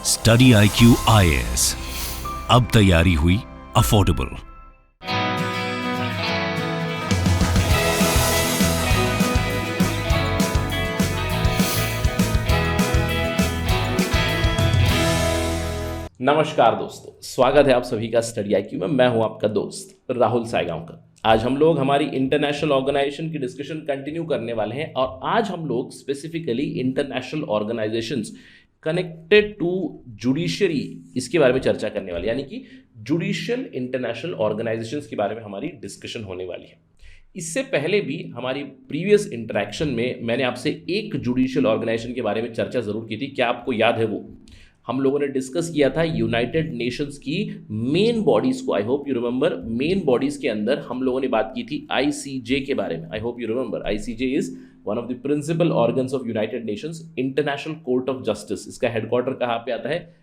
Study IQ IAS, अब तैयारी हुई अफोर्डेबल। नमस्कार दोस्तों, स्वागत है आप सभी का स्टडी IQ में। मैं हूं आपका दोस्त राहुल सायगांवकर। आज हम लोग हमारी इंटरनेशनल ऑर्गेनाइजेशन की डिस्कशन कंटिन्यू करने वाले हैं और आज हम लोग specifically international organisations connected to judiciary इसके बारे में चर्चा करने वाले, यानी कि जुडिशियल इंटरनेशनल ऑर्गेनाइजेशंस के बारे में हमारी डिस्कशन होने वाली है। इससे पहले भी हमारी प्रीवियस इंटरेक्शन में मैंने आपसे एक जुडिशियल ऑर्गेनाइजेशन के बारे में चर्चा जरूर की थी। क्या आपको याद है? वो हम लोगों ने डिस्कस किया था यूनाइटेड नेशंस की मेन बॉडीज को। आई hope you remember. Main bodies के अंदर हम लोगों ने बात की थी ICJ के बारे में। I hope you remember. ICJ is one of the principal organs of United Nations, International Court of Justice. इसका हेडक्वार्टर कहाँ पे आता है?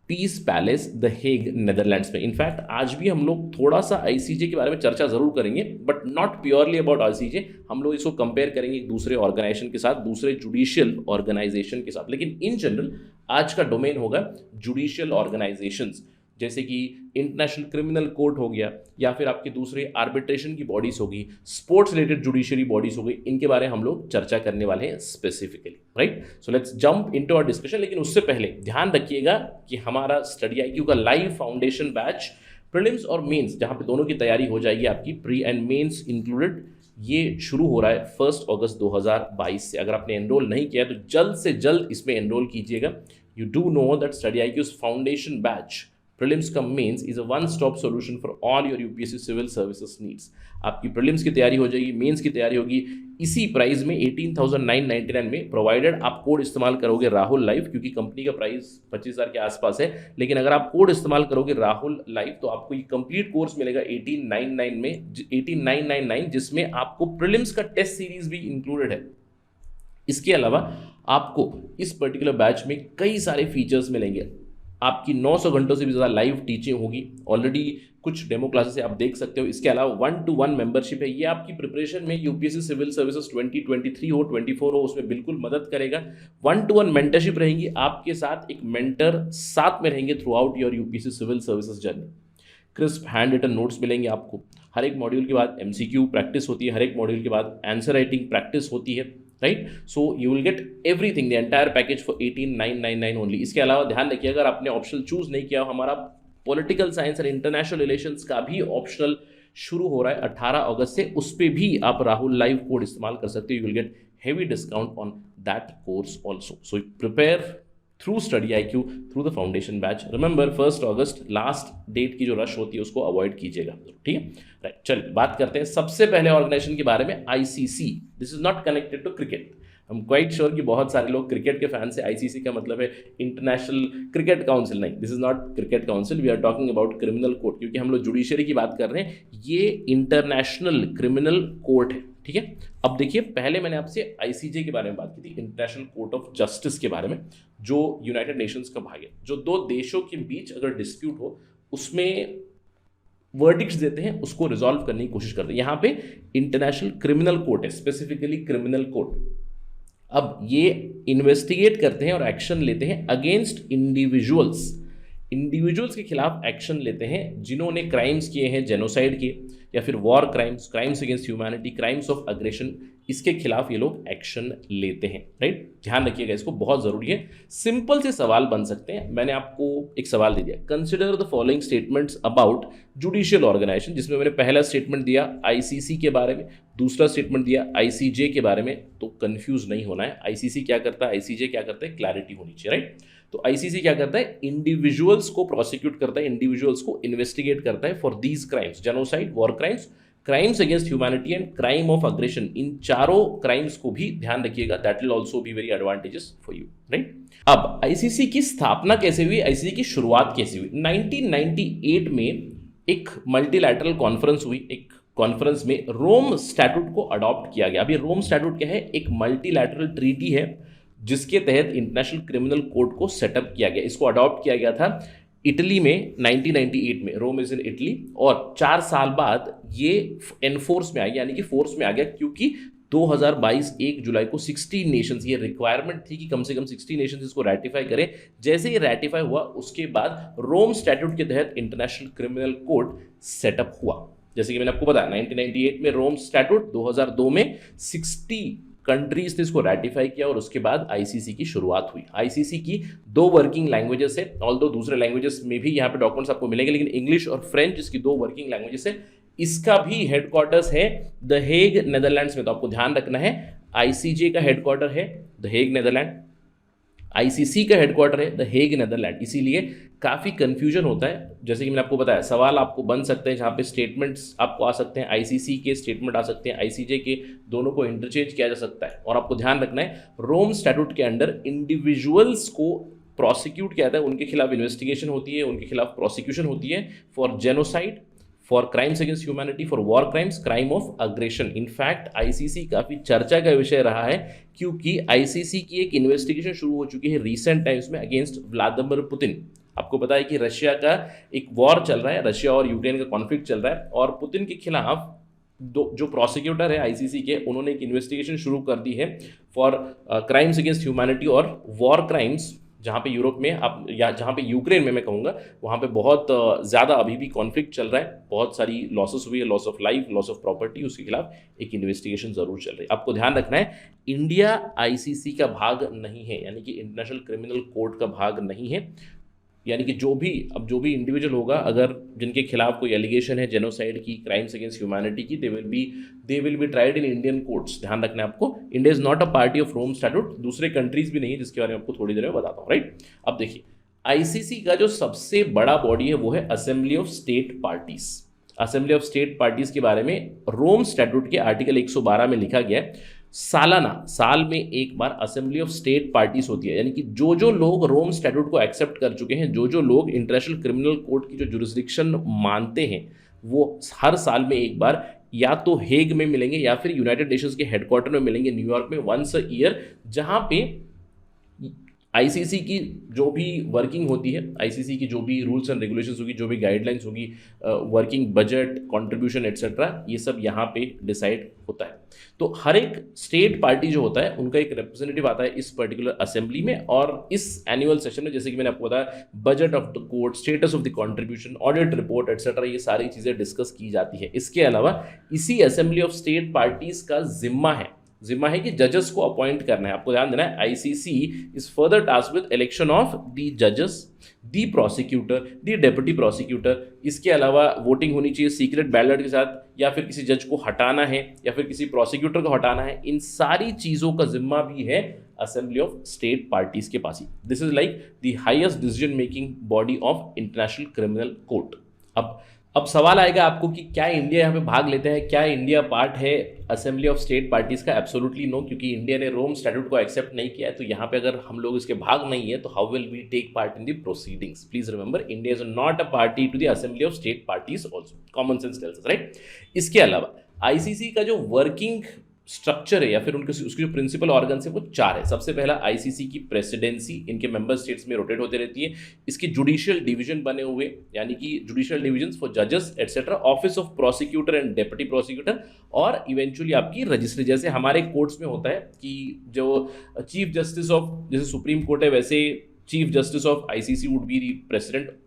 Peace Palace, the Hague, Netherlands में। इनफैक्ट आज भी हम लोग थोड़ा सा ICJ के बारे में चर्चा जरूर करेंगे, but not purely about ICJ। हम लोग इसको कंपेयर करेंगे एक दूसरे ऑर्गेनाइजेशन के साथ, दूसरे जुडिशियल ऑर्गेनाइजेशन के साथ। लेकिन इन जनरल आज का डोमेन होगा जुडिशियल ऑर्गेनाइजेशंस, जैसे कि इंटरनेशनल क्रिमिनल कोर्ट हो गया, या फिर आपके दूसरे आर्बिट्रेशन की बॉडीज होगी, स्पोर्ट्स रिलेटेड जुडिशरी बॉडीज हो गई। इनके बारे में हम लोग चर्चा करने वाले हैं specifically, right? So let's jump into our discussion. लेकिन उससे पहले ध्यान रखिएगा कि हमारा स्टडी IQ का लाइव फाउंडेशन बैच प्रीलिम्स और मेंस, जहां पे दोनों की तैयारी हो जाएगी आपकी, प्री एंड मेंस इंक्लूडेड, ये शुरू हो रहा है 1 अगस्त 2022 से। अगर आपने एनरोल नहीं किया तो जल्द से जल्द इसमें एनरोल कीजिएगा। You do know that Study IQ's foundation batch prelims cum mains is a one stop solution for all your UPSC civil services needs. आपकी प्रीलिम्स की तैयारी हो जाएगी, मेंस की तैयारी होगी इसी प्राइस में 18,999 में, प्रोवाइडेड आप कोड इस्तेमाल करोगे राहुल लाइव, क्योंकि कंपनी का प्राइस 25,000 के आसपास है। लेकिन अगर आप कोड इस्तेमाल करोगे राहुल लाइव तो आपको ये कंप्लीट कोर्स मिलेगा 18,999, जिसमें आपको प्रीलिम्स का टेस्ट सीरीज भी इंक्लूडेड है। इसके अलावा आपको इस पर्टिकुलर बैच में कई सारे फीचर्स मिलेंगे। आपकी 900 घंटों से भी ज़्यादा लाइव टीचिंग होगी। ऑलरेडी कुछ डेमो क्लासेस आप देख सकते हो। इसके अलावा 1-to-1 मेंबरशिप है। ये आपकी प्रिपरेशन में UPSC सिविल सर्विसेज 2023 हो, 24 हो, उसमें बिल्कुल मदद करेगा। 1-to-1 मेंटरशिप रहेंगी आपके साथ, एक मेंटर साथ में रहेंगे throughout your UPSC civil services journey. Crisp handwritten notes मिलेंगे आपको। हर एक मॉड्यूल के बाद MCQ प्रैक्टिस होती है, हर एक मॉड्यूल के बाद आंसर राइटिंग प्रैक्टिस होती है, right? So you will get everything, the entire package for 18,999 only. इसके अलावा ध्यान रखिए, अगर आपने ऑप्शनल चूज नहीं किया, हमारा पॉलिटिकल साइंस और इंटरनेशनल रिलेशंस का भी ऑप्शनल शुरू हो रहा है 18 अगस्त से। उस पर भी आप राहुल लाइव कोड इस्तेमाल कर सकते हो। You will get heavy discount on that course also. So prepare through Study IQ through the foundation batch. Remember 1 अगस्त लास्ट डेट की जो रश होती है उसको अवॉइड कीजिएगा, ठीक है? राइट, चलिए बात करते हैं सबसे पहले ऑर्गेनाइजेशन के बारे में, ICC। This is not connected to cricket. हम क्वाइट श्योर कि बहुत सारे लोग क्रिकेट के फैन से ICC का मतलब है इंटरनेशनल क्रिकेट काउंसिल। नहीं, this is not cricket council. We are talking about criminal court, क्योंकि हम लोग जुडिशरी की बात कर रहे हैं। ये इंटरनेशनल क्रिमिनल कोर्ट है, ठीक है? अब देखिए, पहले मैंने आपसे ICJ के बारे में बात की थी, इंटरनेशनल कोर्ट ऑफ जस्टिस के बारे में, जो यूनाइटेड नेशंस का भाग है। जो दो देशों के बीच अगर डिस्प्यूट हो, उसमें वर्डिक्ट्स देते हैं, उसको रिजॉल्व करने की कोशिश करते हैं। यहाँ पे इंटरनेशनल क्रिमिनल कोर्ट है, स्पेसिफिकली क्रिमिनल कोर्ट। अब ये इन्वेस्टिगेट करते हैं और एक्शन लेते हैं अगेंस्ट इंडिविजुअल्स के खिलाफ एक्शन लेते हैं जिन्होंने क्राइम्स किए हैं, जेनोसाइड किए, या फिर war crimes, crimes against humanity, crimes of aggression, इसके खिलाफ ये लोग एक्शन लेते हैं, राइट? ध्यान रखिएगा, इसको बहुत जरूरी है। सिंपल से सवाल बन सकते हैं। मैंने आपको एक सवाल दे दिया, consider the following statements about judicial organisation, जिसमें मैंने पहला स्टेटमेंट दिया ICC के बारे में, दूसरा स्टेटमेंट दिया ICJ के बारे में। तो कंफ्यूज नहीं होना है, ICC क्या करता है, ICJ क्या करता है, क्लैरिटी होनी चाहिए, राइट? तो ICC क्या करता है? इंडिविजुअल्स को प्रोसिक्यूट करता है, इंडिविजुअल्स को इन्वेस्टिगेट करता है for these crimes, genocide, war crimes, crimes against humanity and crime of aggression. इन चारों क्राइम्स को भी ध्यान रखिएगा, that will also be very advantages for you, right? अब ICC की स्थापना कैसे हुई, ICC की शुरुआत कैसे हुई? 1998 में एक मल्टीलैटरल कॉन्फ्रेंस हुई। एक कॉन्फ्रेंस में रोम स्टैट्यूट को अडॉप्ट किया गया। अब ये रोम स्टैट्यूट क्या है? एक मल्टीलैटरल ट्रीटी है जिसके तहत इंटरनेशनल क्रिमिनल कोर्ट को सेटअप किया गया। इसको अडॉप्ट किया गया था इटली में 1998 में। रोम इज इन इटली। और 4 साल बाद ये एनफोर्स में आ गया, यानी कि फोर्स में आ गया, क्योंकि 2022 1 जुलाई को 16 नेशंस, ये रिक्वायरमेंट थी कि कम से कम 60 नेशंस इसको रेटिफाई करें। जैसे ही रेटिफाई हुआ उसके बाद रोम स्टैट्यूट के तहत इंटरनेशनल क्रिमिनल कोर्ट सेटअप हुआ। जैसे कि मैंने आपको बताया 1998 में रोम स्टैट्यूट, 2002 में 60 कंट्रीज ने इसको रेटिफाई किया और उसके बाद आईसीसी की शुरुआत हुई। आईसीसी की 2 वर्किंग लैंग्वेजेस है, ऑल्दो दूसरे लैंग्वेजेस में भी यहाँ पे डॉक्यूमेंट्स आपको मिलेंगे, लेकिन इंग्लिश और फ्रेंच इसकी 2 वर्किंग लैंग्वेजेस है। इसका भी हेडक्वार्टर्स है द हेग, नेदरलैंड्स में। तो आपको ध्यान रखना है आईसीजे का हेडक्वार्टर है द हेग, नेदरलैंड। आईसीसी का हेडक्वार्टर है द हेग, नेदरलैंड। इसीलिए काफ़ी कंफ्यूजन होता है। जैसे कि मैंने आपको बताया, सवाल आपको बन सकते हैं जहाँ पे स्टेटमेंट्स आपको आ सकते हैं, आईसीसी के स्टेटमेंट आ सकते हैं, आईसीजे के, दोनों को इंटरचेंज किया जा सकता है। और आपको ध्यान रखना है रोम स्टैट्यूट के अंडर इंडिविजुअल्स को प्रोसिक्यूट किया जाता है, उनके खिलाफ इन्वेस्टिगेशन होती है, उनके खिलाफ प्रोसिक्यूशन होती है for genocide, for crimes against humanity, for war crimes, crime of aggression. In fact ICC काफ़ी चर्चा का विषय रहा है क्योंकि आईसीसी की एक इन्वेस्टिगेशन शुरू हो चुकी है रिसेंट टाइम्स में अगेंस्ट व्लादिमीर पुतिन। आपको पता है कि रशिया का एक वॉर चल रहा है, रशिया और यूक्रेन का कॉन्फ्लिक्ट चल रहा है, और पुतिन के खिलाफ जो प्रोसिक्यूटर है आईसीसी के, उन्होंने एक इन्वेस्टिगेशन शुरू कर दी है फॉर क्राइम्स अगेंस्ट ह्यूमैनिटी और वॉर क्राइम्स, जहाँ पे यूरोप में आप या जहाँ पे यूक्रेन में मैं कहूँगा वहाँ पे बहुत ज़्यादा अभी भी कॉन्फ्लिक्ट चल रहा है, बहुत सारी लॉसेस हुई है, loss of life, loss of property, उसके खिलाफ एक इन्वेस्टिगेशन ज़रूर चल रही है। आपको ध्यान रखना है इंडिया आईसीसी का भाग नहीं है, यानी कि इंटरनेशनल क्रिमिनल कोर्ट का भाग नहीं है। यानी कि जो भी इंडिविजुअल होगा, अगर जिनके खिलाफ कोई एलिगेशन है जेनोसाइड की, क्राइम्स अगेंस्ट ह्यूमैनिटी की, they will be tried in Indian courts. ध्यान रखना है आपको, India is not a party of Rome Statute, दूसरे कंट्रीज भी नहीं है, जिसके बारे में आपको थोड़ी देर में बताता हूँ, राइट। अब देखिए आईसीसी का जो सबसे बड़ा बॉडी है वो है assembly of state parties. Assembly of state parties के बारे में रोम स्टैट्यूट के आर्टिकल 112 में लिखा गया है, साल में एक बार असेंबली ऑफ स्टेट पार्टीज होती है। यानी कि जो लोग रोम स्टैट्यूट को एक्सेप्ट कर चुके हैं, जो लोग इंटरनेशनल क्रिमिनल कोर्ट की जो जुरिस्डिक्शन मानते हैं, वो हर साल में एक बार या तो हेग में मिलेंगे या फिर यूनाइटेड नेशंस के हेडक्वार्टर में मिलेंगे न्यूयॉर्क में, वंस अ ईयर, जहां पे आईसीसी की जो भी वर्किंग होती है, आईसीसी की जो भी रूल्स एंड रेगुलेशंस होगी, जो भी गाइडलाइंस होगी, वर्किंग बजट, कंट्रीब्यूशन एटसेट्रा, ये सब यहाँ पे डिसाइड होता है। तो हर एक स्टेट पार्टी जो होता है उनका एक रिप्रेजेंटेटिव आता है इस पर्टिकुलर असेंबली में, और इस एनुअल सेशन में, जैसे कि मैंने आपको बताया, budget of the court, status of the contribution, audit report etcetera, ये सारी चीज़ें डिस्कस की जाती है। इसके अलावा इसी असेंबली ऑफ स्टेट पार्टीज का जिम्मा है कि जजेस को अपॉइंट करना है। आपको ध्यान देना है ICC is further task with election of the जजेस, the prosecutor, the deputy prosecutor. इसके अलावा वोटिंग होनी चाहिए सीक्रेट बैलेट के साथ, या फिर किसी जज को हटाना है या फिर किसी प्रोसिक्यूटर को हटाना है, इन सारी चीज़ों का जिम्मा भी है असेंबली ऑफ स्टेट पार्टीज के पास ही। This is like the highest decision making body of International Criminal Court. अब सवाल आएगा आपको कि क्या इंडिया यहाँ पे भाग लेता है, क्या इंडिया पार्ट है असेंबली ऑफ स्टेट पार्टीज का? एब्सोल्युटली नो, क्योंकि इंडिया ने रोम स्टैट्यूट को एक्सेप्ट नहीं किया है। तो यहाँ पे अगर हम लोग इसके भाग नहीं है तो how will we take part in the proceedings? Please remember, India is not a party to the assembly of state parties also. Common sense tells us, right. इसके अलावा आईसीसी का जो वर्किंग स्ट्रक्चर है या फिर उसके जो प्रिंसिपल ऑर्गन्स है वो 4 है। सबसे पहला आईसीसी की प्रेसिडेंसी, इनके मेंबर स्टेट्स में रोटेट होते रहती है। इसके जुडिशियल डिवीजन बने हुए, यानी कि जुडिशियल डिवीजन फॉर जजेस etcetera, office of prosecutor and deputy prosecutor, और इवेंचुअली आपकी रजिस्ट्री। जैसे हमारे कोर्ट्स में होता है कि जो चीफ जस्टिस ऑफ, जैसे सुप्रीम कोर्ट है, वैसे chief justice of ICC would be the president,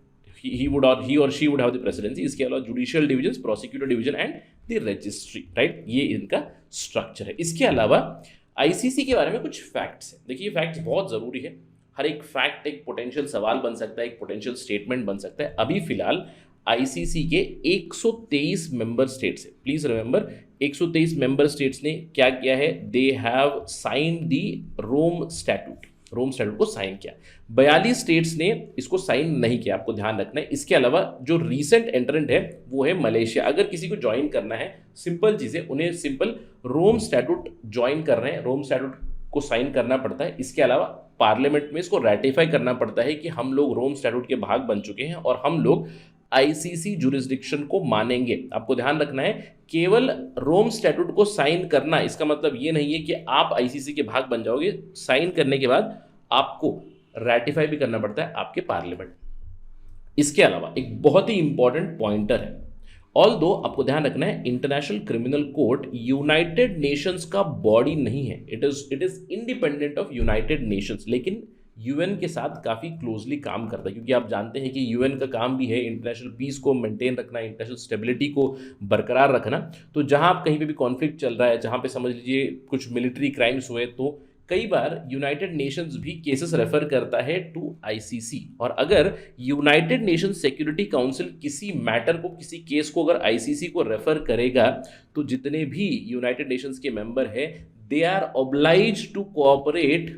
he or she would have the presidency. इसके अलावा judicial division, prosecutor division and the registry, right, ये इनका स्ट्रक्चर है। इसके अलावा आईसीसी के बारे में कुछ फैक्ट्स हैं। देखिए फैक्ट्स बहुत ज़रूरी है, हर एक फैक्ट एक पोटेंशियल सवाल बन सकता है, एक पोटेंशियल स्टेटमेंट बन सकता है। अभी फिलहाल आईसीसी के 123 मेंबर स्टेट्स है। प्लीज रिमेंबर, 123 मेंबर स्टेट्स ने क्या किया है? They have sign the Rome Statute को साइन किया। 42 स्टेट्स ने इसको साइन नहीं किया, आपको ध्यान रखना है। इसके अलावा जो रीसेंट एंट्रेंट है वो है मलेशिया। अगर किसी को ज्वाइन करना है, सिंपल चीज़ है, उन्हें सिंपल रोम स्टैट्यूट ज्वाइन कर रहे हैं, रोम स्टैट्यूट को साइन करना पड़ता है। इसके अलावा पार्लियामेंट में इसको रेटिफाई करना पड़ता है कि हम लोग रोम स्टैट्यूट के भाग बन चुके हैं और हम लोग आईसीसी जुरिस्डिक्शन को मानेंगे। आपको ध्यान रखना है, केवल रोम स्टैट्यूट को साइन करना इसका मतलब ये नहीं है कि आप आईसीसी के भाग बन जाओगे। साइन करने के बाद आपको रेटिफाई भी करना पड़ता है आपके पार्लियामेंट। इसके अलावा एक बहुत ही इंपॉर्टेंट पॉइंटर है, ऑल्दो आपको ध्यान रखना है international Criminal court United Nations का बॉडी नहीं है, it is independent of United Nations, लेकिन यूएन के साथ काफ़ी क्लोजली काम करता है, क्योंकि आप जानते हैं कि यूएन का काम भी है इंटरनेशनल पीस को मेंटेन रखना, इंटरनेशनल स्टेबिलिटी को बरकरार रखना। तो जहां आप कहीं पे भी कॉन्फ्लिक्ट चल रहा है, जहां पे समझ लीजिए कुछ मिलिट्री क्राइम्स हुए, तो कई बार यूनाइटेड नेशंस भी केसेस रेफर करता है टू आईसीसी। और अगर यूनाइटेड नेशंस सिक्योरिटी काउंसिल किसी मैटर को, किसी केस को अगर आईसीसी को रेफर करेगा, तो जितने भी यूनाइटेड नेशंस के मेंबर हैं they are oblige to cooperate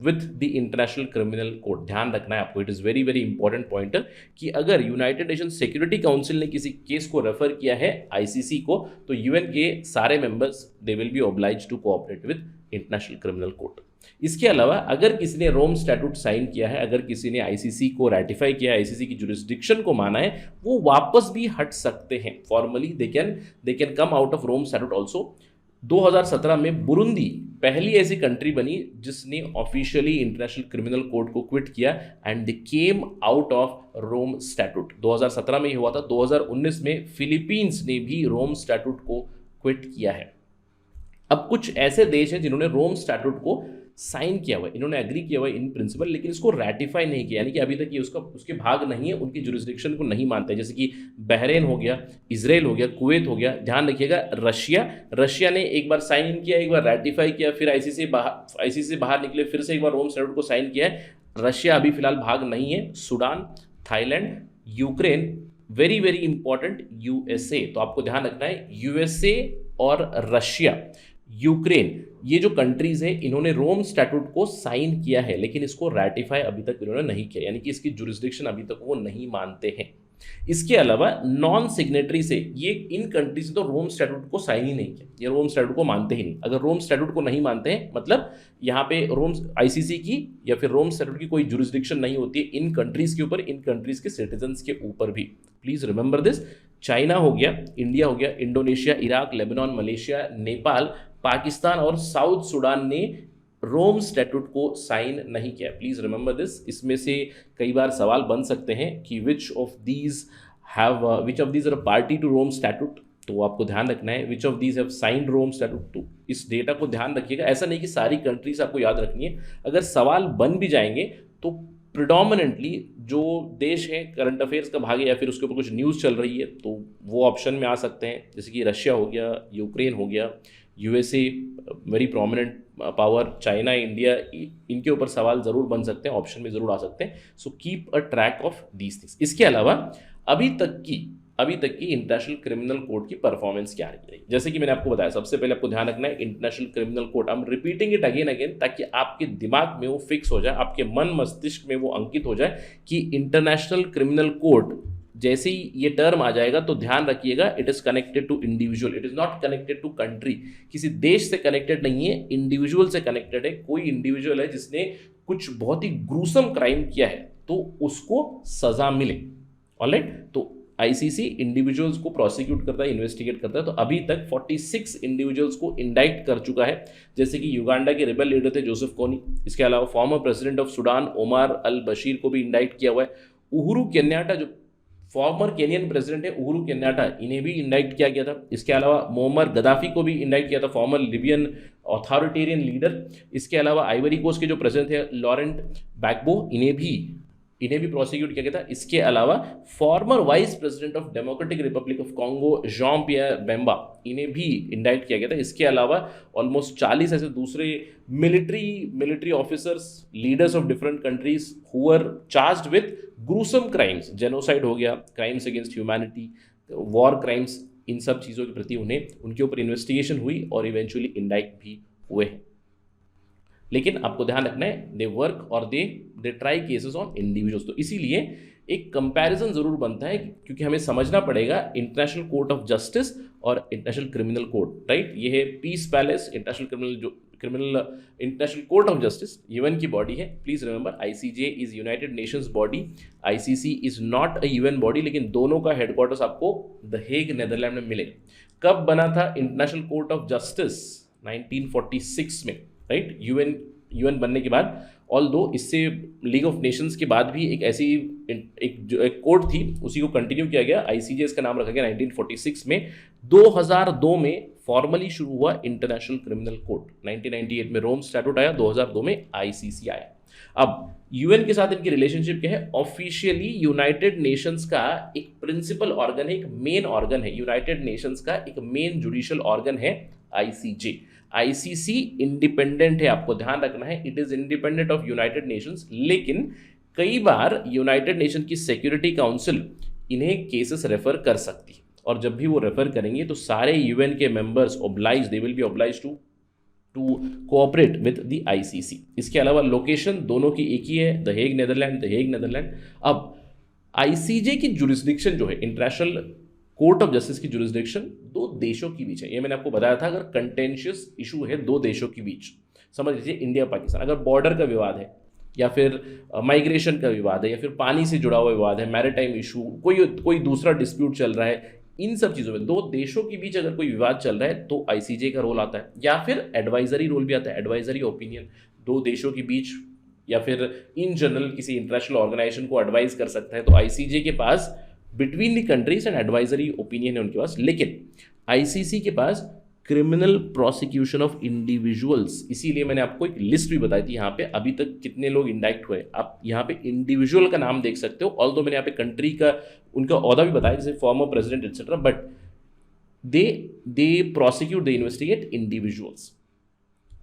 with the International Criminal Court. ध्यान रखना है आपको, it is very very important pointer कि अगर यूनाइटेड नेशन सिक्योरिटी काउंसिल ने किसी केस को रेफर किया है आईसीसी को, तो यूएन के सारे members they will be oblige to cooperate with International Criminal Court. इसके अलावा अगर किसी ने रोम स्टैट्यूट साइन किया है, अगर किसी ने आईसीसी को रेटिफाई किया है, आईसीसी की जुरिस्डिक्शन को माना है, वो वापस भी हट सकते हैं। Formally they can come out of Rome Statute also. 2017 में बुरुंदी पहली ऐसी कंट्री बनी जिसने ऑफिशियली इंटरनेशनल क्रिमिनल कोर्ट को क्विट किया and they came out of Rome Statute. 2017 में ही हुआ था। 2019 में फिलीपींस ने भी रोम स्टैट्यूट को क्विट किया है। अब कुछ ऐसे देश हैं जिन्होंने रोम स्टैट्यूट को साइन किया हुआ है, इन्होंने एग्री किया हुआ है इन प्रिंसिपल, लेकिन इसको रैटिफाई नहीं किया, यानी कि अभी तक ये उसके भाग नहीं है, उनकी जुरिस्डिक्शन को नहीं मानते। जैसे कि बहरीन हो गया, इजराइल हो गया, कुवैत हो गया। ध्यान रखिएगा, रशिया ने एक बार साइन इन किया, एक बार रैटिफाई किया, फिर आईसीसी से बाहर निकले, फिर से एक बार रोम स्टैट्यूट को साइन किया है। रशिया अभी फिलहाल भाग नहीं है। Sudan, Thailand, Ukraine, very very important USA. तो आपको ध्यान रखना है यूएसए और रशिया, यूक्रेन, ये जो कंट्रीज है इन्होंने रोम स्टैट्यूट को साइन किया है, लेकिन इसको रैटिफाई अभी तक इन्होंने नहीं किया, यानी कि इसकी जुरिस्डिक्शन अभी तक वो नहीं मानते हैं। इसके अलावा नॉन सिग्नेटरी से, ये इन कंट्रीज से तो रोम स्टैट्यूट को साइन ही नहीं किया, ये रोम स्टैट्यूट को मानते ही नहीं। अगर रोम स्टैट्यूट को नहीं मानते हैं मतलब यहाँ पे रोम आईसीसी की या फिर रोम स्टैट्यूट की कोई जुरिस्डिक्शन नहीं होती है इन कंट्रीज के ऊपर, इन कंट्रीज के सिटीजन्स के ऊपर भी। Please remember this. चाइना हो गया, इंडिया हो गया, Indonesia, Iraq, Lebanon, Malaysia, Nepal, Pakistan और साउथ सूडान ने रोम स्टैट्यूट को साइन नहीं किया। Please remember this. इसमें से कई बार सवाल बन सकते हैं कि which of these are party to Rome Statute, तो आपको ध्यान रखना है which of these have signed Rome Statute. तो इस डेटा को ध्यान रखिएगा, ऐसा नहीं कि सारी कंट्रीज आपको याद रखनी है। अगर सवाल बन भी जाएंगे तो प्रिडोमिनेंटली जो देश है करंट अफेयर्स का भाग है या फिर उसके ऊपर कुछ न्यूज़ चल रही है तो वो ऑप्शन में आ सकते हैं, जैसे कि रशिया हो गया, यूक्रेन हो गया, USA very prominent power, China, India, इनके ऊपर सवाल ज़रूर बन सकते हैं, ऑप्शन में ज़रूर आ सकते हैं। So keep a track of these things. इसके अलावा अभी तक की इंटरनेशनल क्रिमिनल कोर्ट की परफॉर्मेंस क्या रही, जैसे कि मैंने आपको बताया, सबसे पहले आपको ध्यान रखना है international Criminal court, I am repeating it again ताकि आपके दिमाग में वो फिक्स हो जाए, आपके मन मस्तिष्क में वो अंकित हो जाए कि इंटरनेशनल क्रिमिनल कोर्ट जैसे ही ये टर्म आ जाएगा तो ध्यान रखिएगा it is connected to individual, it is not connected to country. किसी देश से कनेक्टेड नहीं है, इंडिविजुअल से कनेक्टेड है। कोई इंडिविजुअल है जिसने कुछ बहुत ही ग्रूसम क्राइम किया है तो उसको सजा मिले। ऑलराइट, तो आईसीसी इंडिविजुअल्स को प्रोसिक्यूट करता है, इन्वेस्टिगेट करता है। तो अभी तक 46 इंडिविजुअल्स को इंडाइक्ट कर चुका है, जैसे कि युगांडा के रिबेल लीडर थे जोसेफ कोनी। इसके अलावा former president of Sudan Omar al Bashir को भी इंडाइक्ट किया हुआ है। उहुरु केन्याटा जो फॉर्मर केनियन प्रेसिडेंट है, उहुरु केन्याटा, इन्हें भी इंडाइक्ट किया गया था। इसके अलावा मोअम्मर गद्दाफी को भी इंडाइक्ट किया था, फॉर्मर लिबियन अथॉरिटेरियन लीडर। इसके अलावा आइवरी कोस्ट के जो प्रेसिडेंट थे लॉरेंट बैग्बो, इन्हें भी प्रोसिक्यूट किया गया था। इसके अलावा former vice president of Democratic Republic of Congo Jean Pierre Bemba, इन्हें भी इंडाइक्ट किया गया था। इसके अलावा ऑलमोस्ट 40 ऐसे दूसरे military officers, leaders of different countries who were charged with gruesome crimes, genocide हो गया, crimes against humanity, war crimes, इन सब चीज़ों के प्रति उनके ऊपर इन्वेस्टिगेशन हुई और इवेंचुअली इंडाइक्ट भी हुए हैं। लेकिन आपको ध्यान रखना है दे वर्क और they try cases on individuals. तो इसीलिए एक कंपैरिजन जरूर बनता है, क्योंकि हमें समझना पड़ेगा इंटरनेशनल कोर्ट ऑफ जस्टिस और इंटरनेशनल क्रिमिनल कोर्ट। राइट, ये है Peace palace international Court of justice, UN की बॉडी है। Please remember ICJ is United Nations body, ICC is not a UN body, लेकिन दोनों का हेडक्वार्टर्स आपको द हेग नेदरलैंड में मिलेगा। कब बना था इंटरनेशनल कोर्ट ऑफ जस्टिस? 1946 में। राइट, यूएन बनने के बाद ऑल्दो इससे लीग ऑफ नेशंस के बाद भी एक ऐसी एक कोर्ट थी, उसी को कंटिन्यू किया गया, आईसीजे इसका नाम रखा गया 1946 में। 2002 में फॉर्मली शुरू हुआ इंटरनेशनल क्रिमिनल कोर्ट, 1998 में रोम स्टैट्यूट आया, 2002 में आईसीसी आया। अब यूएन के साथ इनकी रिलेशनशिप क्या है? ऑफिशियली यूनाइटेड नेशंस का एक प्रिंसिपल ऑर्गन है, एक मेन ऑर्गन है, यूनाइटेड नेशंस का एक मेन जुडिशियल ऑर्गन है आईसीजे। आईसीसी इंडिपेंडेंट है, आपको ध्यान रखना है, it is independent of United Nations, लेकिन कई बार यूनाइटेड नेशन की सिक्योरिटी काउंसिल इन्हें केसेस रेफर कर सकती है, और जब भी वो रेफर करेंगे तो सारे यूएन के members oblige, they will be oblige to cooperate with the ICC. इसके अलावा लोकेशन दोनों की एक ही है, द हेग नेदरलैंड। अब आईसीजे की जुरिस्डिक्शन जो है, इंटरनेशनल कोर्ट ऑफ जस्टिस की जुरिस्डिक्शन दो देशों के बीच है। ये मैंने आपको बताया था, अगर कंटेंशियस इशू है दो देशों के बीच, समझ लीजिए इंडिया पाकिस्तान, अगर बॉर्डर का विवाद है या फिर माइग्रेशन का विवाद है या फिर पानी से जुड़ा हुआ विवाद है, मैरिटाइम इशू, कोई दूसरा डिस्प्यूट चल रहा है, इन सब चीज़ों में दो देशों के बीच अगर कोई विवाद चल रहा है तो आईसीजे का रोल आता है, या फिर एडवाइजरी रोल भी आता है, एडवाइजरी ओपिनियन दो देशों के बीच या फिर इन जनरल किसी इंटरनेशनल ऑर्गेनाइजेशन को एडवाइज कर सकता है, तो आईसीजे के पास between the countries and advisory opinion है उनके पास। लेकिन आईसीसी के पास क्रिमिनल प्रोसिक्यूशन ऑफ इंडिविजुअल्स, इसीलिए मैंने आपको एक लिस्ट भी बताई थी यहाँ पे अभी तक कितने लोग इंडाइक्ट हुए, आप यहाँ पे इंडिविजुअल का नाम देख सकते हो, ऑल्दो मैंने यहाँ पे कंट्री का उनका ओहदा भी बताया, जैसे former president etcetera, but they prosecute, they investigate individuals.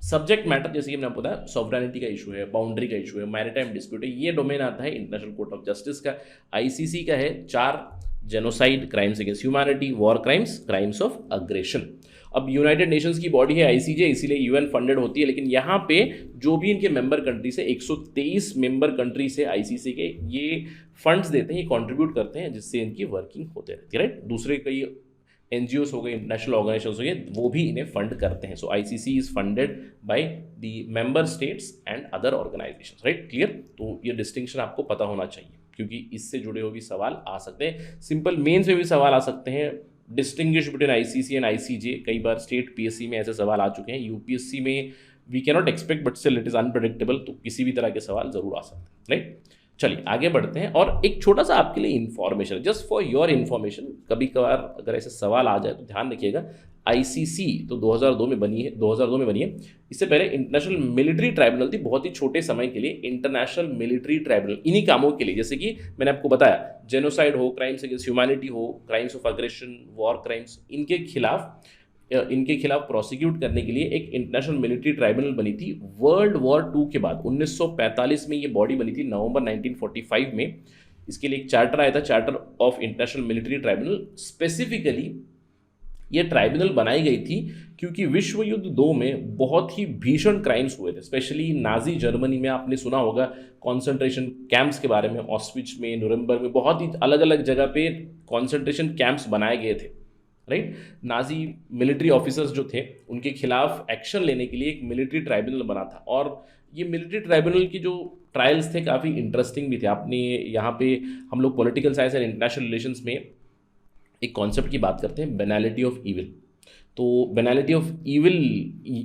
Subject matter जैसे कि मैंने आपको बताया, सॉवरेनिटी का इशू है, बाउंड्री का इशू है, मैरिटाइम डिस्प्यूट है, ये डोमेन आता है इंटरनेशनल कोर्ट ऑफ जस्टिस का। आईसीसी का है 4 genocide, crimes against humanity, war crimes, crimes of aggression. अब यूनाइटेड नेशंस की बॉडी है आईसीजे, इसीलिए यूएन फंडेड होती है, लेकिन यहाँ पे जो भी इनके मेंबर कंट्री से 123 मेंबर कंट्री से आईसीसी के ये फंड्स देते हैं, ये कंट्रीब्यूट करते हैं, जिससे इनकी वर्किंग होते रहती है, राइट। दूसरे कई एनजीओस हो गए, इंटरनेशनल ऑर्गेनाइजेशंस हो गए, वो भी इन्हें फंड करते हैं। So ICC is funded by the member states and other organizations, right, clear. तो ये डिस्टिंक्शन आपको पता होना चाहिए, क्योंकि इससे जुड़े हुए भी सवाल आ सकते हैं, सिंपल मेंस में भी सवाल आ सकते हैं। Distinguish between ICC and ICJ, कई बार स्टेट पीएससी में ऐसे सवाल आ चुके हैं, यूपीएससी में we cannot expect, but still it is unpredictable, तो किसी भी तरह के सवाल जरूर आ सकते हैं, राइट। चलिए आगे बढ़ते हैं, और एक छोटा सा आपके लिए information, just for your information, कभी कभार अगर ऐसे सवाल आ जाए तो ध्यान रखिएगा। आईसीसी तो 2002 में बनी है, इससे पहले इंटरनेशनल मिलिट्री ट्राइब्यूनल थी, बहुत ही छोटे समय के लिए इंटरनेशनल मिलिट्री ट्राइब्यूनल, इन्हीं कामों के लिए, जैसे कि मैंने आपको बताया, जेनोसाइड हो, क्राइम्स अगेंस्ट ह्यूमैनिटी हो, crimes of aggression, war crimes, इनके खिलाफ प्रोसिक्यूट करने के लिए एक इंटरनेशनल मिलिट्री ट्राइब्यूनल बनी थी वर्ल्ड वॉर 2 के बाद। 1945 में ये बॉडी बनी थी, नवंबर 1945 में। इसके लिए एक चार्टर आया था, charter of international military tribunal. Specifically ये ट्राइब्यूनल बनाई गई थी क्योंकि विश्व युद्ध 2 में बहुत ही भीषण क्राइम्स हुए थे, स्पेशली नाजी जर्मनी में। आपने सुना होगा कॉन्सेंट्रेशन कैंप्स के बारे में, ऑस्विच में, नुरेम्बर्ग में, बहुत ही अलग अलग जगह पे कॉन्सेंट्रेशन कैंप्स बनाए गए थे, राइट। नाजी मिलिट्री ऑफिसर्स जो थे उनके खिलाफ एक्शन लेने के लिए एक मिलिट्री ट्राइब्यूनल बना था, और ये मिलिट्री ट्राइब्यूनल की जो ट्रायल्स थे काफ़ी इंटरेस्टिंग भी थे। आपने यहाँ पे हम लोग political science and international relations में एक कॉन्सेप्ट की बात करते हैं, बेनालिटी ऑफ ईविल। तो बेनालिटी ऑफ ईविल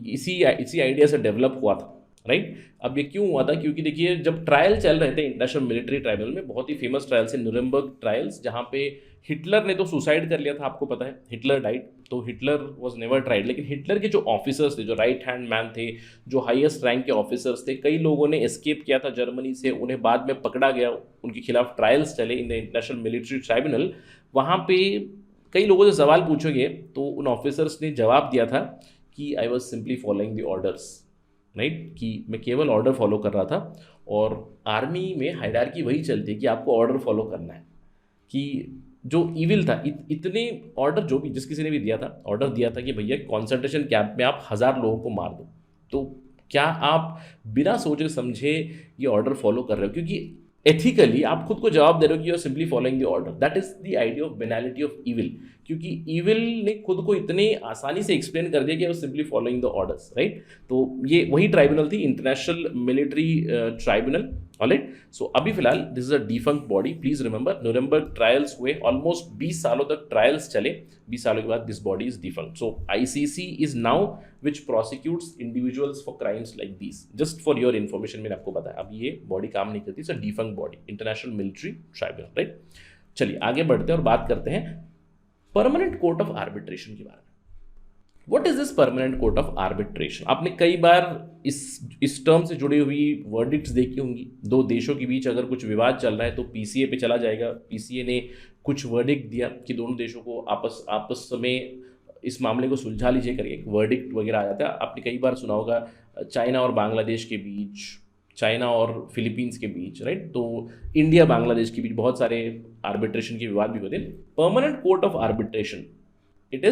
इसी आइडिया से डेवलप हुआ था, राइट। अब ये क्यों हुआ था? क्योंकि देखिए जब ट्रायल चल रहे थे इंटरनेशनल मिलिट्री ट्राइब्यूनल में, बहुत ही फेमस ट्रायल्स है नुरेम्बर्ग ट्रायल्स, जहाँ पे हिटलर ने तो सुसाइड कर लिया था, आपको पता है, हिटलर डाइड, तो हिटलर वाज नेवर ट्राइड। लेकिन हिटलर के जो ऑफिसर्स थे, जो राइट हैंड मैन थे, जो हाईएस्ट रैंक के ऑफिसर्स थे, कई लोगों ने एस्केप किया था जर्मनी से, उन्हें बाद में पकड़ा गया, उनके खिलाफ ट्रायल्स चले in the international military tribunal. वहाँ पे कई लोगों से सवाल पूछे गए, तो उन ऑफिसर्स ने जवाब दिया था कि I was simply following the orders, right, कि मैं केवल ऑर्डर फॉलो कर रहा था। और आर्मी में हायरार्की वही चलती है कि आपको ऑर्डर फॉलो करना है, कि जो ईविल था, इतने ऑर्डर जो भी जिस किसी ने भी दिया था, ऑर्डर दिया था कि भैया कॉन्सेंट्रेशन कैंप में आप 1000 लोगों को मार दो, तो क्या आप बिना सोचे समझे ये ऑर्डर फॉलो कर रहे हो? क्योंकि एथिकली आप खुद को जवाब दे रहे हो कि you are simply following the order. That is the idea of banality of evil, क्योंकि ईविल ने खुद को इतने आसानी से एक्सप्लेन कर दिया कि I was simply following the orders, right. तो ये वही ट्राइब्यूनल थी, international military tribunal, alright. So अभी फिलहाल this is a defunct body, please remember. Nuremberg trials हुए, ऑलमोस्ट 20 सालों तक ट्रायल्स चले, 20 सालों के बाद this body is defunct. So ICC is now which prosecutes individuals for crimes like these. Just for your information मैंने आपको बताया, अभी ये बॉडी काम नहीं करती, it's a defunct body, international military tribunal, right. चलिए आगे बढ़ते हैं और बात करते हैं परमानेंट कोर्ट ऑफ आर्बिट्रेशन के बारे में। What is this permanent court of arbitration? आपने कई बार इस टर्म से जुड़ी हुई वर्डिक्ट्स देखी होंगी। दो देशों के बीच अगर कुछ विवाद चल रहा है तो पीसीए पे चला जाएगा, पीसीए ने कुछ वर्डिक्ट दिया कि दोनों देशों को आपस में इस मामले को सुलझा लीजिए करके एक वर्डिक्ट वगैरह आ जाता है। आपने कई बार सुना होगा चाइना और बांग्लादेश के बीच, चाइना और फिलीपींस के बीच, राइट। तो इंडिया बांग्लादेश के बीच बहुत सारे आर्बिट्रेशन के विवाद भी होते हैं। Permanent court of arbitration it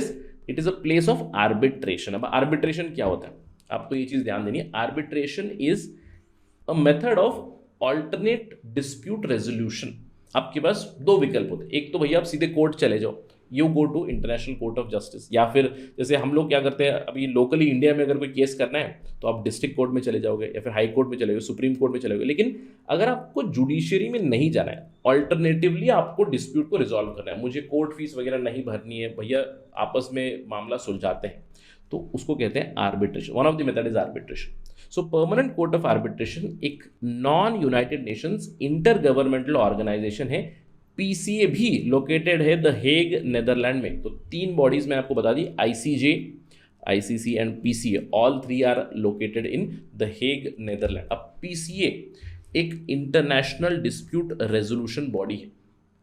is a place of arbitration. अब आर्बिट्रेशन क्या होता है, आपको ये चीज ध्यान देनी है। Arbitration is a method of alternate dispute resolution. आपके पास दो विकल्प होते हैं, एक तो भैया आप सीधे कोर्ट चले जाओ, you go to International Court of Justice, या फिर जैसे हम लोग क्या करते हैं अभी लोकली इंडिया में अगर कोई केस करना है तो आप डिस्ट्रिक्ट कोर्ट में चले जाओगे या फिर हाई कोर्ट में चले जाओगे, सुप्रीम कोर्ट में चले जाओगे। लेकिन अगर आपको जुडिशियरी में नहीं जाना है, ऑल्टरनेटिवली आपको डिस्प्यूट को रिजॉल्व करना है, मुझे कोर्ट फीस वगैरह नहीं भरनी है, भैया आपस में मामला सुलझाते हैं, तो उसको कहते हैं arbitration. One of the method is arbitration. So permanent court of arbitration एक non United Nations inter governmental organization है। पीसीए भी लोकेटेड है द हेग नेदरलैंड में। तो तीन बॉडीज मैंने आपको बता दी, ICJ, ICC and PCA, all three are located in the Hague Netherland. अब पीसीए एक इंटरनेशनल डिस्प्यूट रेजोल्यूशन बॉडी है,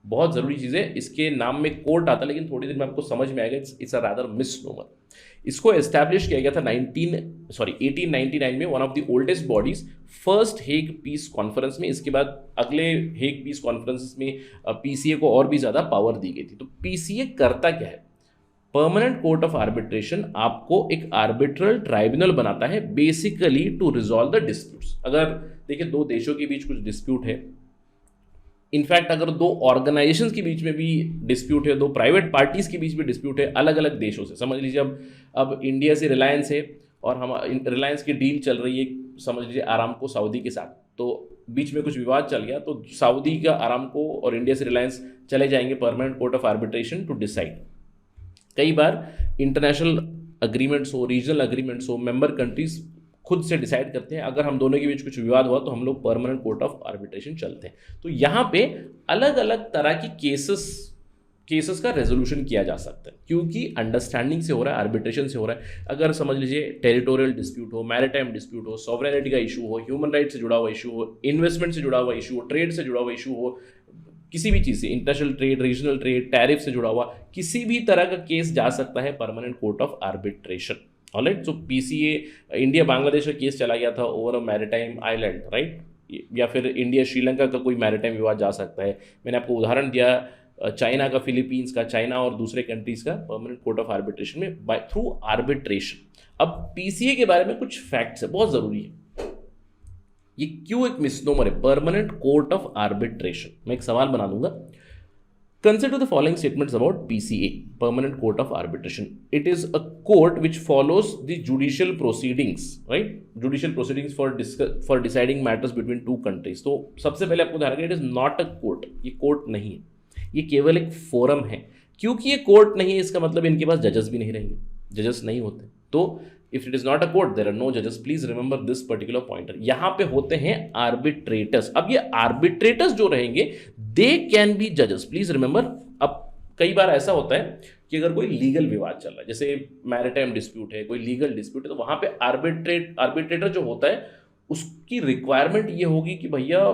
बहुत जरूरी चीज़ है। इसके नाम में कोर्ट आता है लेकिन थोड़ी देर में आपको समझ में आएगा इट्स अ रादर मिसनोमर। इसको एस्टैब्लिश किया गया था 1899 में, one of the oldest bodies, first Hague piece conference में। इसके बाद अगले हेग पीस कॉन्फ्रेंस में पीसीए को और भी ज़्यादा पावर दी गई थी। तो पीसीए करता क्या है? परमानेंट कोर्ट ऑफ आर्बिट्रेशन आपको एक आर्बिट्रल ट्राइब्यूनल बनाता है basically to resolve the disputes. अगर देखिए दो देशों के बीच कुछ डिस्प्यूट है, इनफैक्ट अगर दो ऑर्गेनाइजेशंस के बीच में भी डिस्प्यूट है, दो प्राइवेट पार्टीज के बीच में डिस्प्यूट है अलग अलग देशों से, समझ लीजिए अब इंडिया से रिलायंस है और हम रिलायंस की डील चल रही है, समझ लीजिए आरामको सऊदी के साथ, तो बीच में कुछ विवाद चल गया तो सऊदी का आरामको और इंडिया से रिलायंस चले जाएंगे Permanent court of Arbitration to decide. कई बार इंटरनेशनल अग्रीमेंट्स हो, रीजनल अग्रीमेंट्स हो, मेंबर कंट्रीज खुद से डिसाइड करते हैं। अगर हम दोनों के बीच कुछ विवाद हुआ तो हम लोग परमानेंट कोर्ट ऑफ आर्बिट्रेशन चलते हैं। तो यहाँ पे अलग अलग तरह की केसेस का रेजोल्यूशन किया जा सकता है क्योंकि अंडरस्टैंडिंग से हो रहा है, आर्बिट्रेशन से हो रहा है। अगर समझ लीजिए टेरिटोरियल डिस्प्यूट हो, मैरिटाइम डिस्प्यूट हो, सॉवरेनिटी का इशू हो, ह्यूमन राइट से जुड़ा हुआ इशू हो, इन्वेस्टमेंट से जुड़ा हुआ इशू हो, ट्रेड से जुड़ा हुआ इशू हो, किसी भी चीज़ से, international trade, regional trade, tariff से जुड़ा हुआ किसी भी तरह का केस जा सकता है permanent court of arbitration. Alright. So PCA India Bangladesh का केस चला गया था over a maritime island, right, या फिर इंडिया श्रीलंका का कोई मैरिटाइम विवाद जा सकता है। मैंने आपको उदाहरण दिया चाइना का, फिलीपींस का, चाइना और दूसरे कंट्रीज का परमानेंट कोर्ट ऑफ आर्बिट्रेशन में बाय थ्रू आर्बिट्रेशन। अब पीसीए के बारे में कुछ फैक्ट्स है, बहुत जरूरी है। ये क्यों एक मिसनोमर है परमानेंट कोर्ट ऑफ आर्बिट्रेशन? मैं एक सवाल बना दूंगा। Consider the following statements about PCA, Permanent Court of Arbitration. It is a court which follows the judicial proceedings, right? Judicial proceedings for deciding matters between two countries. तो सबसे पहले आपको ध्यान रखना, it is not a court. ये court नहीं है, ये केवल एक फोरम है। क्योंकि ये कोर्ट नहीं है इसका मतलब इनके पास जजेस भी नहीं रहेंगे, जजेस नहीं होते। तो if it is not a court there are no जजेस। Please remember this particular pointer. यहां पे होते हैं आर्बिट्रेटर्स। अब ये आर्बिट्रेटर्स जो रहेंगे दे कैन बी जजेस, प्लीज रिमेंबर। अब कई बार ऐसा होता है कि अगर कोई लीगल विवाद चल रहा है, जैसे मैरिटाइम डिस्प्यूट है, कोई लीगल डिस्प्यूट है, तो वहां पे आर्बिट्रेटर जो होता है उसकी रिक्वायरमेंट ये होगी कि भैया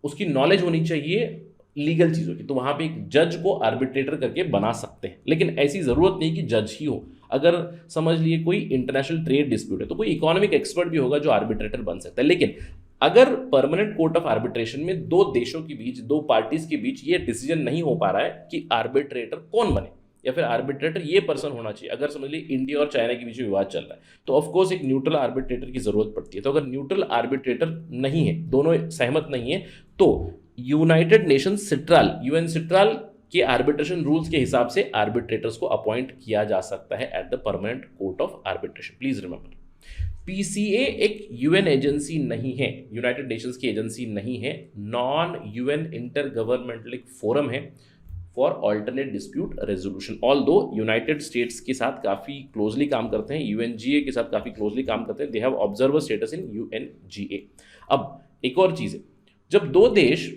उसकी नॉलेज होनी चाहिए लीगल चीज़ों की। तो वहाँ पे एक जज को आर्बिट्रेटर करके बना सकते हैं, लेकिन ऐसी ज़रूरत नहीं कि जज ही हो। अगर समझ लिए कोई इंटरनेशनल ट्रेड डिस्प्यूट है तो कोई इकोनॉमिक एक्सपर्ट भी होगा जो आर्बिट्रेटर बन सकता है। लेकिन अगर परमानेंट कोर्ट ऑफ आर्बिट्रेशन में दो देशों के बीच, दो पार्टीज के बीच ये डिसीजन नहीं हो पा रहा है कि आर्बिट्रेटर कौन बने या फिर आर्बिट्रेटर ये पर्सन होना चाहिए, अगर समझ लीजिए इंडिया और चाइना के बीच में विवाद चल रहा है, तो ऑफकोर्स एक न्यूट्रल आर्बिट्रेटर की जरूरत पड़ती है। तो अगर न्यूट्रल आर्बिट्रेटर नहीं है, दोनों सहमत नहीं है, तो United nation Citral, UN Citral के आर्बिट्रेशन रूल्स के हिसाब से आर्बिट्रेटर्स को अपॉइंट किया जा सकता है at the permanent court of arbitration. Please remember. PCA एक यूएन एजेंसी नहीं है, यूनाइटेड नेशंस की एजेंसी नहीं है, non UN inter governmental forum है for alternate dispute resolution. Although United States के साथ काफ़ी क्लोजली काम करते हैं, यूएनजीए के साथ काफ़ी क्लोजली काम करते हैं, they have observer status in UNGA. अब एक और चीज़ है, जब दो देश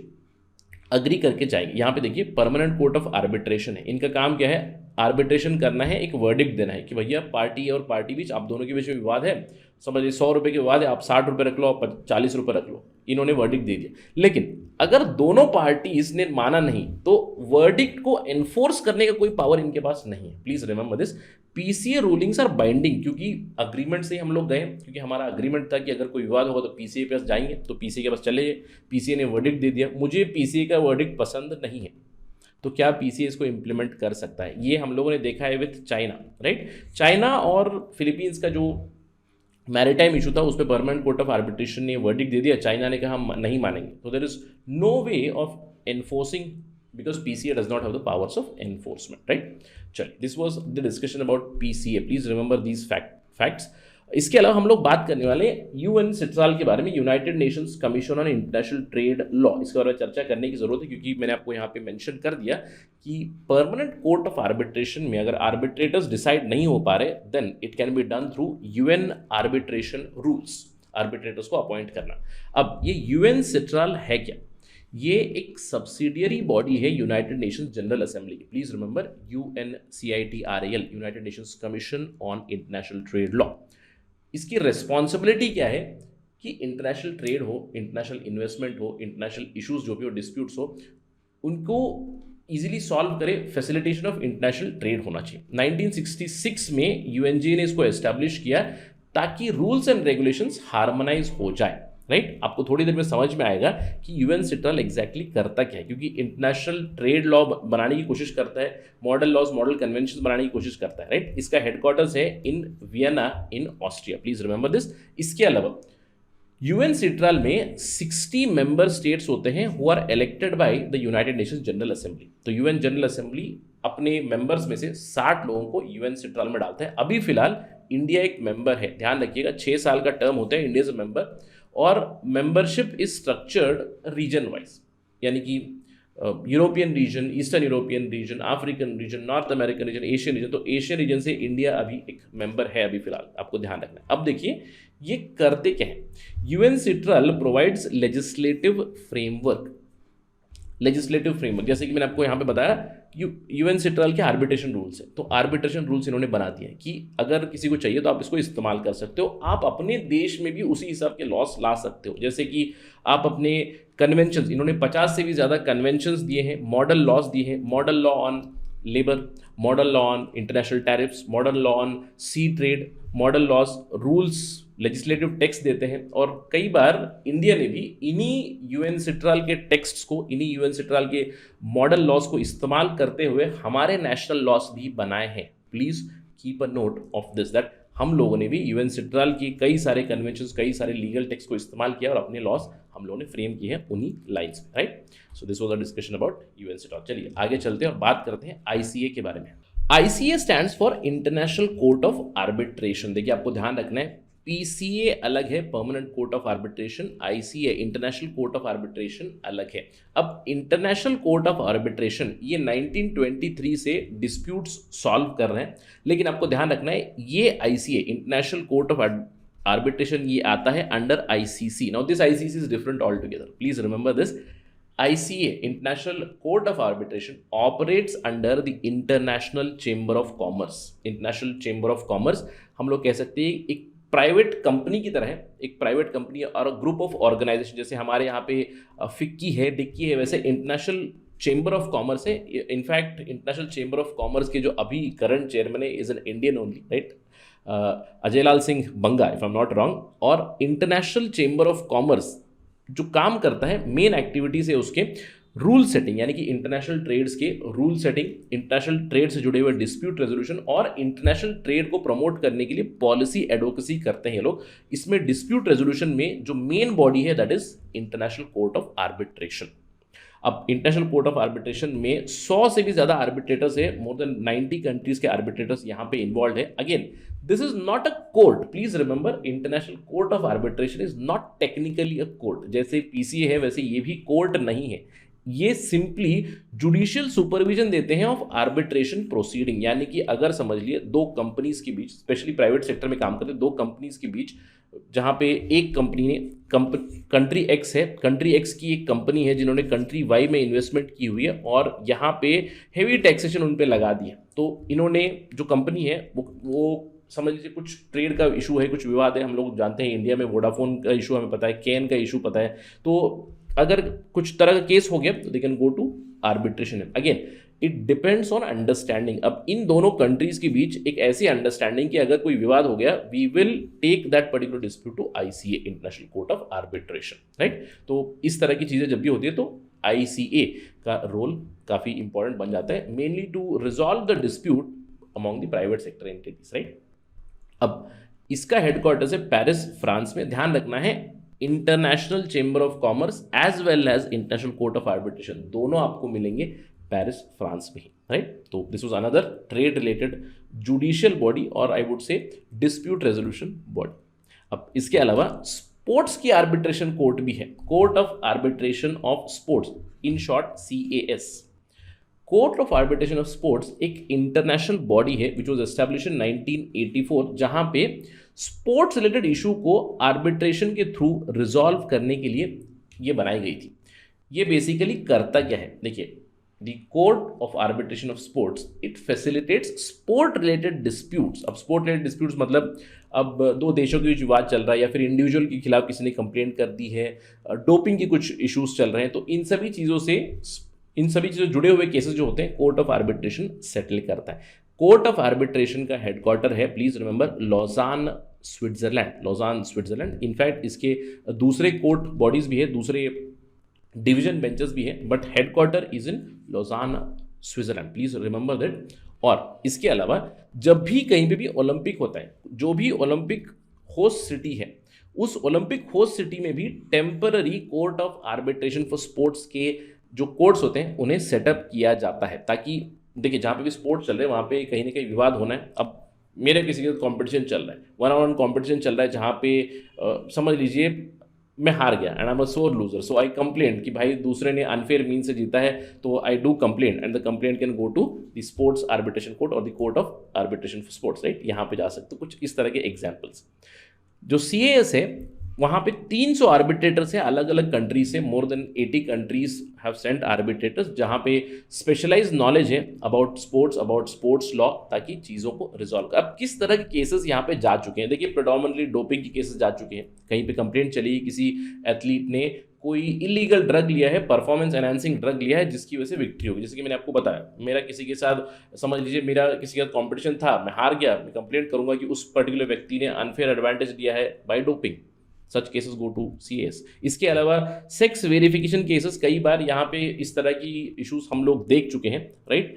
अग्री करके जाएंगे, यहाँ पे देखिए परमानेंट कोर्ट ऑफ आर्बिट्रेशन है, इनका काम क्या है, आर्बिट्रेशन करना है, एक वर्डिक्ट देना है कि भैया पार्टी और पार्टी बीच, आप दोनों के बीच में विवाद है, समझिए 100 रुपये के विवाद है, आप 60 रुपये रख लो, आप 40 रुपये रख लो, इन्होंने वर्डिक्ट दे दिया। लेकिन अगर दोनों पार्टीज ने माना नहीं तो वर्डिक्ट को एनफोर्स करने का कोई पावर इनके पास नहीं है। Please remember this, PCA rulings are binding, क्योंकि अग्रीमेंट से ही हम लोग गए, क्योंकि हमारा अग्रीमेंट था कि अगर कोई विवाद होगा तो पीसीए के पास जाएंगे, तो पीसीए के पास चले गए, पीसीए ने वर्डिक्ट दे दिया, मुझे पीसीए का वर्डिक्ट पसंद नहीं है, तो क्या पीसीए इसको इंप्लीमेंट कर सकता है? ये हम लोगों ने देखा है विथ चाइना, राइट। चाइना और फिलीपींस का जो मैरिटाइम इशू था उस पर परमानेंट कोर्ट ऑफ आर्बिट्रेशन ने वर्डिक्ट दे दिया, चाइना ने कहा हम नहीं मानेंगे, तो there is no way of enforcing because PCA does not have the powers of enforcement, right? चलिए, this was the discussion about PCA. Please remember these facts. इसके अलावा हम लोग बात करने वाले यूएन सिट्राल के बारे में, United Nations Commission on International Trade law. इसके बारे में चर्चा करने की जरूरत है, क्योंकि मैंने आपको यहाँ पे मेंशन कर दिया कि परमानेंट कोर्ट ऑफ आर्बिट्रेशन में अगर आर्बिट्रेटर्स डिसाइड नहीं हो पा रहे, then it can be done through UN arbitration rules, arbitrators को अपॉइंट करना। अब ये यूएन सिट्राल है क्या? ये एक सब्सिडियरी बॉडी है यूनाइटेड नेशंस जनरल असेंबली की। Please remember UNCITRAL, United Nations Commission on International Trade Law. इसकी रिस्पॉन्सिबिलिटी क्या है कि इंटरनेशनल ट्रेड हो, इंटरनेशनल इन्वेस्टमेंट हो, इंटरनेशनल इश्यूज जो भी हो, डिस्प्यूट्स हो, उनको इजीली सॉल्व करे, फैसिलिटेशन ऑफ इंटरनेशनल ट्रेड होना चाहिए। 1966 में यूएनजी ने इसको एस्टैब्लिश किया ताकि रूल्स एंड रेगुलेशंस हार्मोनाइज हो जाए, राइट। आपको थोड़ी देर में समझ में आएगा कि यूएन सिट्राल एग्जैक्टली करता क्या है, क्योंकि इंटरनेशनल ट्रेड लॉ बनाने की कोशिश करता है, मॉडल लॉज, मॉडल कन्वेंशन बनाने की कोशिश करता है, राइट। इसका हेडक्वार्टर्स है in Vienna in Austria, please remember this. इसके अलावा यूएन सिट्राल में 60 मेंबर स्टेट्स होते हैं who are elected by the United Nations General Assembly. तो यूएन जनरल असेंबली अपने मेंबर्स में से 60 लोगों को यूएन सिट्राल में डालता है। अभी फिलहाल इंडिया एक मेंबर है, ध्यान रखिएगा, 6 साल का टर्म होता है इंडिया से मेंबर, और membership is structured region wise, यानी कि European region, eastern European region, African region, North American region, Asian region. तो एशियन रीजन से इंडिया अभी एक मेंबर है अभी फिलहाल, आपको ध्यान रखना है। अब देखिए ये करते क्या है। UN Citral provides legislative framework, जैसे कि मैंने आपको यहाँ पे बताया यूएन सिट्राल के आर्बिट्रेशन रूल्स है, तो आर्बिट्रेशन रूल्स इन्होंने बना दिए हैं कि अगर किसी को चाहिए तो आप इसको इस्तेमाल कर सकते हो, आप अपने देश में भी उसी हिसाब के लॉस ला सकते हो। जैसे कि आप अपने कन्वेंशंस, इन्होंने 50 से भी ज़्यादा कन्वेंशंस दिए हैं, मॉडल लॉज दिए हैं, model law on labour, model law on international tariffs, model law on sea trade, model laws, rules, legislative text देते हैं। और कई बार इंडिया ने भी इन्हीं यूएन सिट्राल के टेक्स्ट्स को, इन्हीं यूएन सिट्राल के मॉडल लॉज को इस्तेमाल करते हुए हमारे नेशनल लॉज भी बनाए हैं। Please keep a note of this, that हम लोगों ने भी यूएन सिट्राल की कई सारे कन्वेंशंस, कई सारे लीगल टेक्स्ट को इस्तेमाल किया और अपने लॉज हम लोगों ने फ्रेम किए हैं उन्हीं लाइन्स में, right. So this was a discussion about UN Citral. चलिए आगे चलते हैं और बात करते हैं आईसीए के बारे में। ICA stands for international Court of arbitration. देखिए आपको ध्यान रखना है, पीसीए अलग है, permanent court of arbitration, ICA International Court of arbitration अलग है। अब इंटरनेशनल कोर्ट ऑफ आर्बिट्रेशन ये 1923 से डिस्प्यूट्स सॉल्व कर रहे हैं, लेकिन आपको ध्यान रखना है ये ICA International Court of arbitration ये आता है under ICC. Now this ICC is different all together, please remember this. ICA, International Court of Arbitration, operates under the International Chamber of Commerce. International Chamber of Commerce हम लोग कह सकते हैं एक private company की तरह है, एक प्राइवेट कंपनी और ग्रुप ऑफ ऑर्गेनाइजेशन, जैसे हमारे यहाँ पे फिक्की है, डिक्की है, वैसे इंटरनेशनल चेंबर ऑफ कॉमर्स है। In fact international Chamber of commerce के जो अभी करंट चेयरमैन है is an Indian only, right, Ajay Lal Singh Banga, if I am not wrong. और इंटरनेशनल चेंबर ऑफ कॉमर्स जो काम करता है, मेन एक्टिविटीज है उसके रूल सेटिंग, यानी कि इंटरनेशनल ट्रेड्स के रूल सेटिंग, इंटरनेशनल ट्रेड से जुड़े हुए डिस्प्यूट रेजोल्यूशन और इंटरनेशनल ट्रेड को प्रमोट करने के लिए पॉलिसी एडवोकेसी करते हैं लोग। इसमें डिस्प्यूट रेजोल्यूशन में जो मेन बॉडी है that is international Court of arbitration. अब इंटरनेशनल कोर्ट ऑफ आर्बिट्रेशन में 100 से भी ज़्यादा आर्बिट्रेटर्स है, मोर देन 90 कंट्रीज के आर्बिट्रेटर्स यहाँ पे इन्वॉल्व है. Again this is not a court, please remember international Court of arbitration is not technically a court. जैसे पीसीए है वैसे ये भी कोर्ट नहीं है. ये सिंपली जुडिशियल सुपरविजन देते हैं ऑफ आर्बिट्रेशन प्रोसीडिंग. यानी कि अगर समझ लिए दो कंपनीज के बीच, स्पेशली प्राइवेट सेक्टर में काम करते दो कंपनीज के बीच, जहां पे एक कंपनी ने कंट्री एक्स है, कंट्री एक्स की एक कंपनी है जिन्होंने कंट्री वाई में इन्वेस्टमेंट की हुई है और यहाँ पे हेवी टैक्सेशन उन पे लगा दिया. तो इन्होंने जो कंपनी है वो समझ लीजिए कुछ ट्रेड का इशू है, कुछ विवाद है. हम लोग जानते हैं इंडिया में वोडाफोन का इशू हमें पता है, कैन का इशू पता है. तो अगर कुछ तरह का केस हो गया तो they can go to arbitration. Again it depends on understanding. अब इन दोनों कंट्रीज के बीच एक ऐसी अंडरस्टैंडिंग कि अगर कोई विवाद हो गया, we will take that particular dispute to ICA, International Court of Arbitration, right. तो इस तरह की चीजें जब भी होती है तो आईसीए का रोल काफी इंपॉर्टेंट बन जाता है, mainly to resolve the dispute among the private sector entities, right. अब इसका हेडक्वार्टर्स है पेरिस, फ्रांस में. ध्यान रखना है International Chamber of Commerce as well as International Court of Arbitration दोनों आपको मिलेंगे पेरिस, फ्रांस में ही, राइट. तो this was another trade related judicial body और I would say dispute resolution body. अब इसके अलावा स्पोर्ट्स की आर्बिट्रेशन कोर्ट भी है, court of arbitration of sports, in short CAS. Court of arbitration of sports एक इंटरनेशनल बॉडी है which was establish in 1984, जहां पे स्पोर्ट्स रिलेटेड इशू को आर्बिट्रेशन के थ्रू रिजॉल्व करने के लिए ये बनाई गई थी. ये बेसिकली करता क्या है, देखिए, the court of arbitration of sports it facilitates sport related disputes. अब स्पोर्ट रिलेटेड डिस्प्यूट्स मतलब अब दो देशों के बीच विवाद चल रहा है या फिर इंडिविजुअल के खिलाफ किसी ने कंप्लेंट कर दी है, डोपिंग के कुछ इश्यूज चल रहे हैं, तो इन सभी चीज़ों जुड़े हुए केसेस जो होते हैं कोर्ट ऑफ आर्बिट्रेशन सेटल करता है. कोर्ट ऑफ आर्बिट्रेशन का हेडक्वार्टर है, प्लीज रिमेंबर, लॉजान, स्विट्जरलैंड. इनफैक्ट इसके दूसरे कोर्ट बॉडीज भी है, दूसरे डिवीजन बेंचेस भी है, but headquarter is in Lausanne, Switzerland, please remember that. और इसके अलावा जब भी कहीं पे भी ओलंपिक होता है, जो भी ओलंपिक होस्ट सिटी है, उस ओलंपिक होस्ट सिटी में भी temporary court of arbitration for sports के जो कोर्ट्स होते हैं उन्हें सेटअप किया जाता है, ताकि देखिए जहाँ पे भी स्पोर्ट्स चल रहे हैं वहाँ पे कहीं ना कहीं विवाद होना है. अब मेरे किसी का कंपटीशन चल रहा है, वन ऑन वन कंपटीशन चल रहा है, जहाँ पे समझ लीजिए मैं हार गया एंड आई एम अ सोर लूजर, सो आई कंप्लेंट कि भाई दूसरे ने अनफेयर मीन से जीता है, तो I do complaint and the complaint can go to the sports arbitration court और the court of arbitration for sports, right. यहाँ पे जा सकते हो. कुछ इस तरह के एग्जाम्पल्स. जो CAS है वहाँ पे 300 आर्बिट्रेटर्स हैं अलग अलग कंट्रीज से, more than 80 countries have sent arbitrators, जहाँ पे स्पेशलाइज नॉलेज है अबाउट स्पोर्ट्स लॉ, ताकि चीज़ों को रिजॉल्व कर. अब किस तरह के केसेस यहाँ पे जा चुके हैं, देखिए प्रेडोमिनेटली डोपिंग के केसेस जा चुके हैं. कहीं पे कंप्लेंट चली, किसी एथलीट ने कोई इलीगल ड्रग लिया है, परफॉर्मेंस एनहांसिंग ड्रग लिया है, जिसकी वजह से विक्ट्री होगी. जैसे कि मैंने आपको बताया, मेरा किसी के साथ, समझ लीजिए मेरा किसी का कॉम्पिटिशन था, मैं हार गया, मैं कंप्लेंट करूंगा कि उस पर्टिकुलर व्यक्ति ने अनफेयर एडवांटेज लिया है by doping. Such cases go to CAS. इसके अलावा सेक्स वेरिफिकेशन केसेस, कई बार यहाँ पे इस तरह की इश्यूज हम लोग देख चुके हैं, राइट.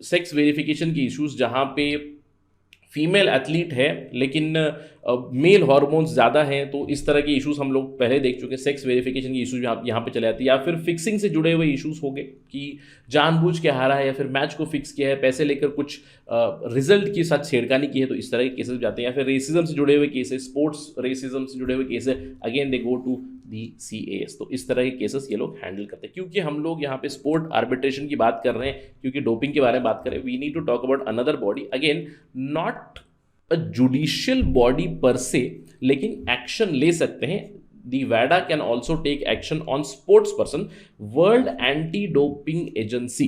सेक्स वेरिफिकेशन की इश्यूज जहाँ पे फीमेल एथलीट है लेकिन मेल हार्मोन्स ज़्यादा हैं, तो इस तरह के इश्यूज हम लोग पहले देख चुके हैं. सेक्स वेरिफिकेशन की इश्यूज यहाँ पे चले आते हैं, या फिर फिक्सिंग से जुड़े हुए इश्यूज हो गए कि जानबूझ के हारा है या फिर मैच को फिक्स किया है, पैसे लेकर कुछ रिजल्ट के साथ छेड़खानी की है, तो इस तरह के केसेस जाते हैं. या फिर रेसिज्म से जुड़े हुए केसेस, स्पोर्ट्स रेसिज्म से जुड़े हुए cases, again they go to the CAS. तो इस तरह के केसेस ये लोग हैंडल करते हैं. क्योंकि हम लोग यहाँ पे स्पोर्ट आर्बिट्रेशन की बात कर रहे हैं, क्योंकि डोपिंग के बारे में बात करें, we need to talk about another body, again not a judicial body पर से, लेकिन एक्शन ले सकते हैं. The WADA can also take action on sports person. World anti doping agency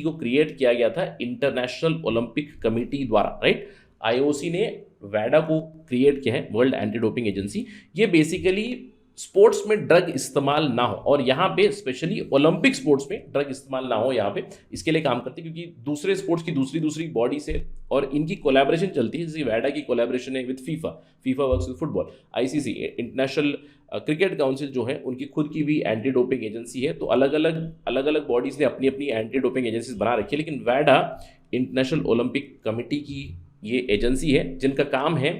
को क्रिएट किया गया था इंटरनेशनल ओलंपिक कमेटी द्वारा, राइट. IOC ने WADA को क्रिएट किया है, वर्ल्ड एंटी डोपिंग एजेंसी. ये बेसिकली स्पोर्ट्स में ड्रग इस्तेमाल ना हो, और यहाँ पे स्पेशली ओलंपिक स्पोर्ट्स में ड्रग इस्तेमाल ना हो, यहाँ पे इसके लिए काम करते हैं. क्योंकि दूसरे स्पोर्ट्स की दूसरी बॉडी से और इनकी कोलैबोरेशन चलती है. जैसे WADA की कोलैबोरेशन है with FIFA works with football, ICC international Cricket council जो है उनकी खुद की भी एंटी डोपिंग एजेंसी है. तो अलग अलग बॉडीज ने अपनी अपनी एंटी डोपिंग एजेंसीज बना रखी है, लेकिन WADA इंटरनेशनल ओलंपिक कमेटी की ये एजेंसी है जिनका काम है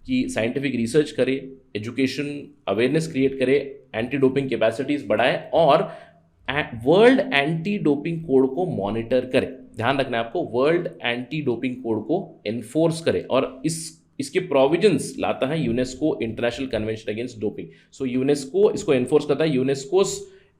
कि साइंटिफिक रिसर्च करे, एजुकेशन अवेयरनेस क्रिएट करे, एंटी डोपिंग कैपेसिटीज बढ़ाए और वर्ल्ड एंटी डोपिंग कोड को मॉनिटर करे। ध्यान रखना है आपको, वर्ल्ड एंटी डोपिंग कोड को एनफोर्स करे और इसके प्रोविजंस लाता है UNESCO International Convention against doping. So UNESCO इसको एनफोर्स करता है। UNESCO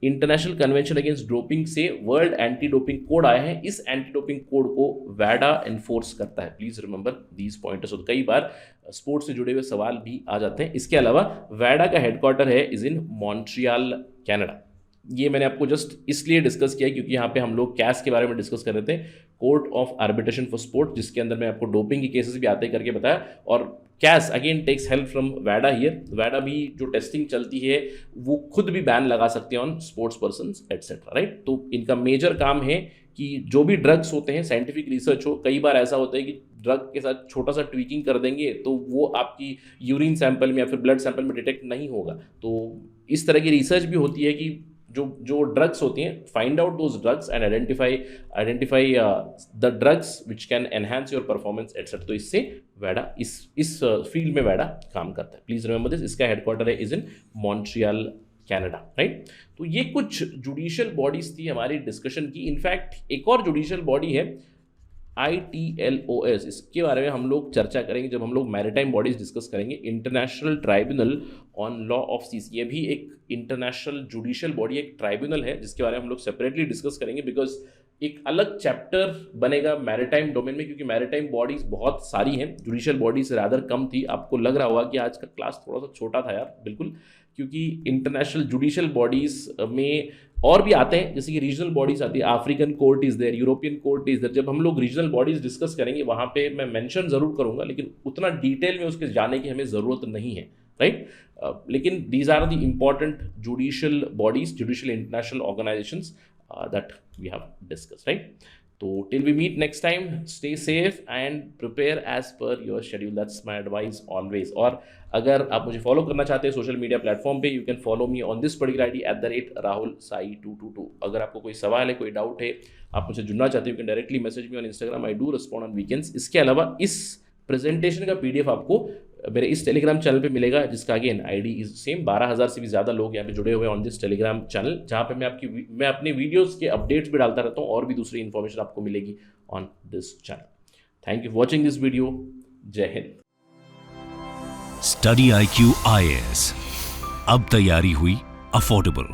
International Convention against doping से वर्ल्ड एंटी डोपिंग कोड आया है, इस एंटी डोपिंग कोड को वैडा एनफोर्स करता है। Please remember these pointers. तो कई बार स्पोर्ट्स से जुड़े हुए सवाल भी आ जाते हैं। इसके अलावा वैडा का हेडक्वार्टर है इज इन मॉन्ट्रियल कनाडा। ये मैंने आपको जस्ट इसलिए डिस्कस किया क्योंकि यहाँ पे हम लोग कैस के बारे में डिस्कस कर रहे थे, court of arbitration for sport, जिसके अंदर मैं आपको डोपिंग के केसेस भी आते करके बताया। और कैस अगेन टेक्स हेल्प फ्रॉम वैडा हियर। वैडा भी जो टेस्टिंग चलती है वो खुद भी बैन लगा सकते हैं on sports persons etcetera, right. तो इनका मेजर काम है कि जो भी ड्रग्स होते हैं, साइंटिफिक रिसर्च हो, कई बार ऐसा होता है कि ड्रग के साथ छोटा सा ट्वीकिंग कर देंगे तो वो आपकी यूरिन सैंपल में या फिर ब्लड सैंपल में डिटेक्ट नहीं होगा। तो इस तरह की रिसर्च भी होती है कि जो ड्रग्स होती हैं, find out those drugs and identify the drugs which can enhance your performance etcetera. तो इससे वैडा इस फील्ड में वैडा काम करता है। Please remember this. इसका हेडक्वार्टर है is in Montreal Canada, right. तो ये कुछ जुडिशियल बॉडीज थी हमारी डिस्कशन की। इनफैक्ट एक और जुडिशियल बॉडी है ITLOS, इसके बारे में हम लोग चर्चा करेंगे जब हम लोग मैरिटाइम बॉडीज डिस्कस करेंगे। International tribunal on law of seas, ये भी एक इंटरनेशनल जुडिशियल बॉडी, एक ट्राइब्यूनल है जिसके बारे में हम लोग सेपरेटली डिस्कस करेंगे, बिकॉज एक अलग चैप्टर बनेगा मैरिटाइम डोमेन में, क्योंकि मैरिटाइम बॉडीज बहुत सारी हैं, जुडिशियल बॉडीज रादर कम थी। आपको लग रहा होगा कि आज का क्लास थोड़ा सा छोटा था यार, बिल्कुल, क्योंकि इंटरनेशनल जुडिशियल बॉडीज में और भी आते हैं, जैसे कि रीजनल बॉडीज आती है, African court is there, European court is there. जब हम लोग रीजनल बॉडीज डिस्कस करेंगे वहाँ पे मैं मेंशन जरूर करूँगा, लेकिन उतना डिटेल में उसके जाने की हमें ज़रूरत नहीं है, राइट। लेकिन these are the important judicial bodies, judicial international organisations that we have discussed, right? So till we meet next time, stay safe and prepare as per your schedule. That's my advice always. और अगर आप मुझे follow करना चाहते हैं social media platform पे, you can follow me on this particular ID @RahulSai222। अगर आपको कोई सवाल है, कोई डाउट है, आप मुझसे जुड़ना चाहते हो, you can directly message me on Instagram. I do respond on weekends. इसके अलावा इस प्रेजेंटेशन का PDF आपको मेरे इस टेलीग्राम चैनल पे मिलेगा, जिसका अगेन ID इज सेम। 12,000 से भी ज़्यादा लोग यहाँ पे जुड़े हुए हैं ऑन दिस टेलीग्राम चैनल, जहाँ पे मैं अपने वीडियोस के अपडेट्स भी डालता रहता हूँ और भी दूसरी इन्फॉर्मेशन आपको मिलेगी on this channel. Thank you for watching this video. जय हिंद। स्टडी IQ IAS, अब तैयारी हुई अफोर्डेबल।